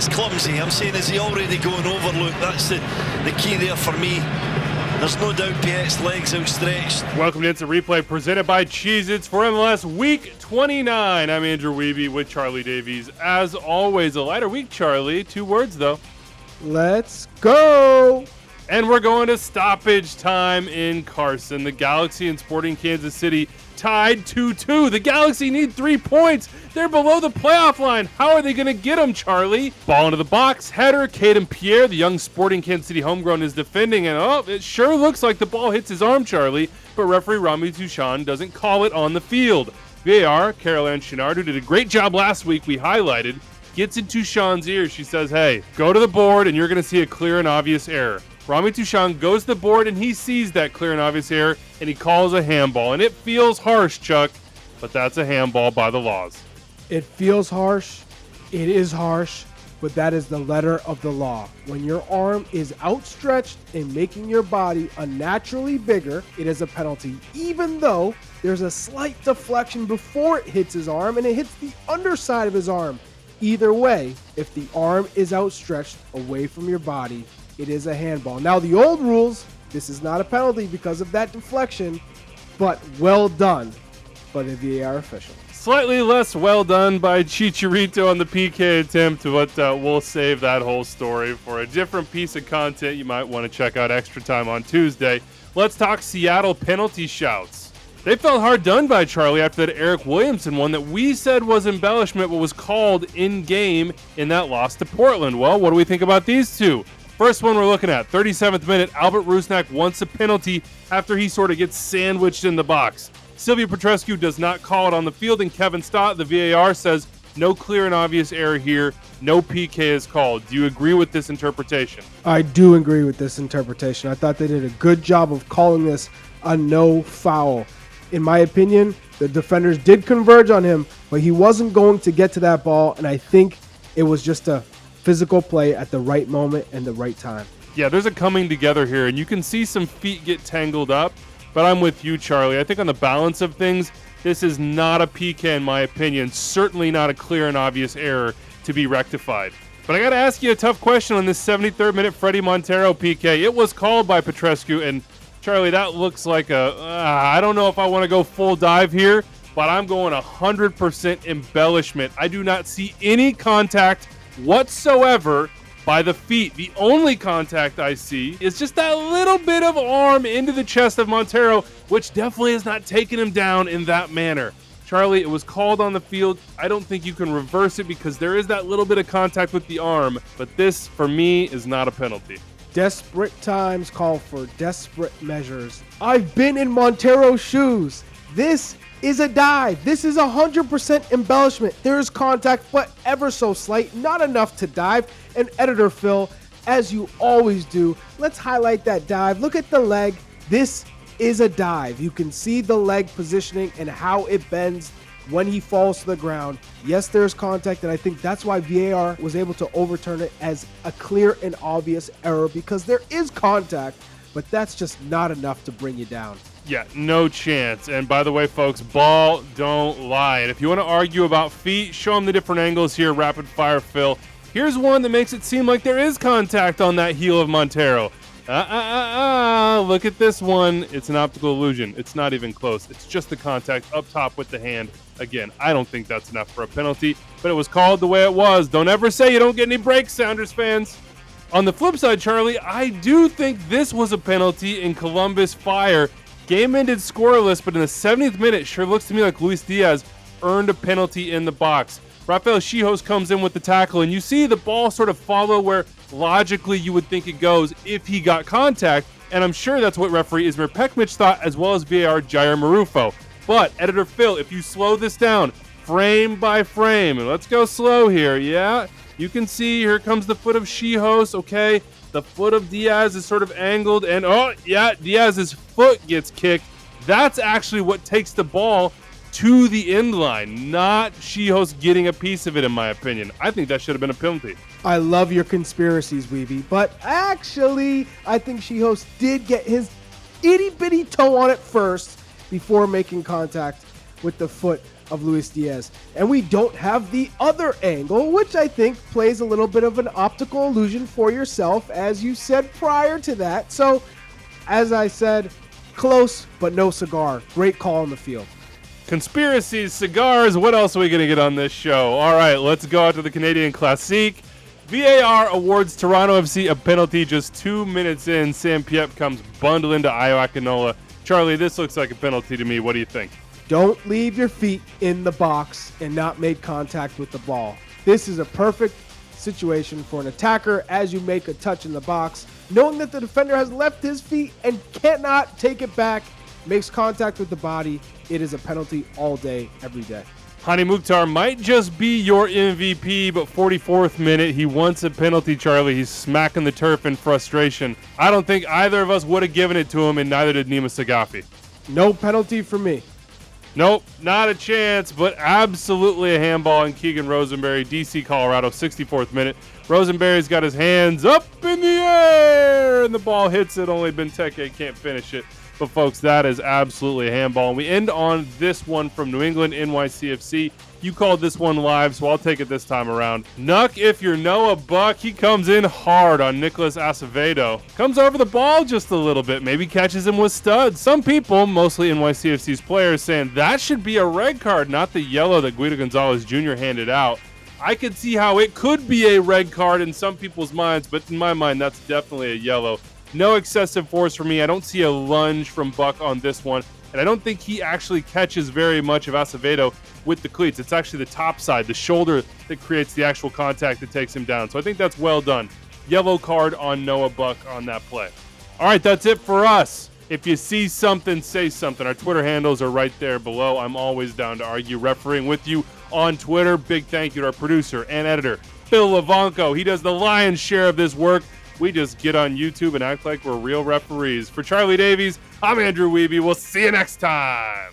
it's clumsy. I'm saying, is he already going over? Look, that's the key there for me. There's no doubt Piet's legs outstretched. Welcome to Instant Replay, presented by Cheez-Its for MLS Week 29. I'm Andrew Wiebe with Charlie Davies. As always, a lighter week, Charlie. 2 words, though. Let's go! And we're going to stoppage time in Carson. The Galaxy and Sporting Kansas City tied 2-2. The Galaxy need 3 points. They're below the playoff line. How are they going to get them, Charlie? Ball into the box. Header. Caden Pierre, the young Sporting Kansas City homegrown, is defending. And it sure looks like the ball hits his arm, Charlie. But referee Rami Touchon doesn't call it on the field. VAR, Caroline Chenard, who did a great job last week, we highlighted, gets in Touchon's ear. She says, hey, go to the board and you're going to see a clear and obvious error. Rami Touchon goes to the board and he sees that clear and obvious error and he calls a handball. And it feels harsh, Chuck, but that's a handball by the laws. It feels harsh. It is harsh, but that is the letter of the law. When your arm is outstretched and making your body unnaturally bigger, it is a penalty, even though there's a slight deflection before it hits his arm and it hits the underside of his arm. Either way, if the arm is outstretched away from your body, it is a handball. Now, the old rules, this is not a penalty because of that deflection, but well done by the VAR official. Slightly less well done by Chicharito on the PK attempt, but we'll save that whole story for a different piece of content. You might want to check out Extra Time on Tuesday. Let's talk Seattle penalty shouts. They felt hard done by, Charlie, after that Eric Williamson one that we said was embellishment but was called in-game in that loss to Portland. Well, what do we think about these two? First one we're looking at, 37th minute, Albert Rusnak wants a penalty after he sort of gets sandwiched in the box. Silvio Petrescu does not call it on the field, and Kevin Stott, the VAR, says no clear and obvious error here, no PK is called. Do you agree with this interpretation? I do agree with this interpretation. I thought they did a good job of calling this a no foul. In my opinion, the defenders did converge on him, but he wasn't going to get to that ball, and I think it was just a physical play at the right moment and the right time. Yeah, there's a coming together here, and you can see some feet get tangled up, but I'm with you, Charlie. I think on the balance of things, this is not a PK in my opinion, certainly not a clear and obvious error to be rectified. But I got to ask you a tough question on this 73rd minute Freddie Montero PK. It was called by Petrescu, and Charlie, that looks like I don't know if I want to go full dive here, but I'm going 100% embellishment. I do not see any contact whatsoever by the feet. The only contact I see is just that little bit of arm into the chest of Montero, which definitely has not taken him down in that manner. Charlie, it was called on the field. I don't think you can reverse it because there is that little bit of contact with the arm, but this, for me, is not a penalty. Desperate times call for desperate measures. I've been in Montero's shoes. This is a dive. This is 100% embellishment. There is contact, but ever so slight, not enough to dive. And editor Phil, as you always do, let's highlight that dive. Look at the leg. This is a dive. You can see the leg positioning and how it bends when he falls to the ground. Yes, there's contact, and I think that's why VAR was able to overturn it as a clear and obvious error, because there is contact, but that's just not enough to bring you down. Yeah, no chance. And by the way, folks, ball don't lie. And if you want to argue about feet, show them the different angles here, rapid fire Phil. Here's one that makes it seem like there is contact on that heel of Montero. Look at this one. It's an optical illusion. It's not even close. It's just the contact up top with the hand. Again, I don't think that's enough for a penalty, but it was called the way it was. Don't ever say you don't get any breaks, Sounders fans. On the flip side, Charlie, I do think this was a penalty in Columbus Fire. Game ended scoreless, but in the 70th minute, sure looks to me like Luis Diaz earned a penalty in the box. Rafael Chihos comes in with the tackle, and you see the ball sort of follow where logically you would think it goes if he got contact, and I'm sure that's what referee Ismir Pekmic thought, as well as VAR Jair Marufo. But, editor Phil, if you slow this down frame by frame, and let's go slow here, yeah? You can see here comes the foot of Chihos, okay? The foot of Diaz is sort of angled, and Diaz's foot gets kicked. That's actually what takes the ball to the end line, not Chihos getting a piece of it, in my opinion. I think that should have been a penalty. I love your conspiracies, Wiebe, but actually, I think Chihos did get his itty-bitty toe on it first before making contact with the foot of Luis Diaz. And we don't have the other angle, which I think plays a little bit of an optical illusion for yourself, as you said prior to that. So, as I said, close but no cigar. Great call on the field. Conspiracies, cigars, what else are we going to get on this show? All right, let's go out to the Canadian Classique. VAR awards Toronto FC a penalty just 2 minutes in. Sam Piep comes bundling to Ayo Akinola. Charlie, this looks like a penalty to me. What do you think? Don't leave your feet in the box and not make contact with the ball. This is a perfect situation for an attacker as you make a touch in the box. Knowing that the defender has left his feet and cannot take it back, makes contact with the body, it is a penalty all day, every day. Hani Mukhtar might just be your MVP, but 44th minute, he wants a penalty, Charlie. He's smacking the turf in frustration. I don't think either of us would have given it to him, and neither did Nima Sagafi. No penalty for me. Nope, not a chance, but absolutely a handball in Keegan Rosenberry, DC, Colorado, 64th minute. Rosenberry's got his hands up in the air, and the ball hits it. Only Benteke can't finish it. But, folks, that is absolutely a handball. And we end on this one from New England, NYCFC. You called this one live, so I'll take it this time around. Nuck, if you're Noah Buck, he comes in hard on Nicholas Acevedo. Comes over the ball just a little bit, maybe catches him with studs. Some people, mostly NYCFC's players, saying that should be a red card, not the yellow that Guido Gonzalez Jr. handed out. I could see how it could be a red card in some people's minds, but in my mind, that's definitely a yellow. No excessive force for me. I don't see a lunge from Buck on this one, and I don't think he actually catches very much of Acevedo with the cleats. It's actually the top side, the shoulder, that creates the actual contact that takes him down. So I think that's well done. Yellow card on Noah Buck on that play. All right, that's it for us. If you see something, say something. Our Twitter handles are right there below. I'm always down to argue refereeing with you on Twitter. Big thank you to our producer and editor, Phil Levanco. He does the lion's share of this work. We just get on YouTube and act like we're real referees. For Charlie Davies, I'm Andrew Wiebe. We'll see you next time.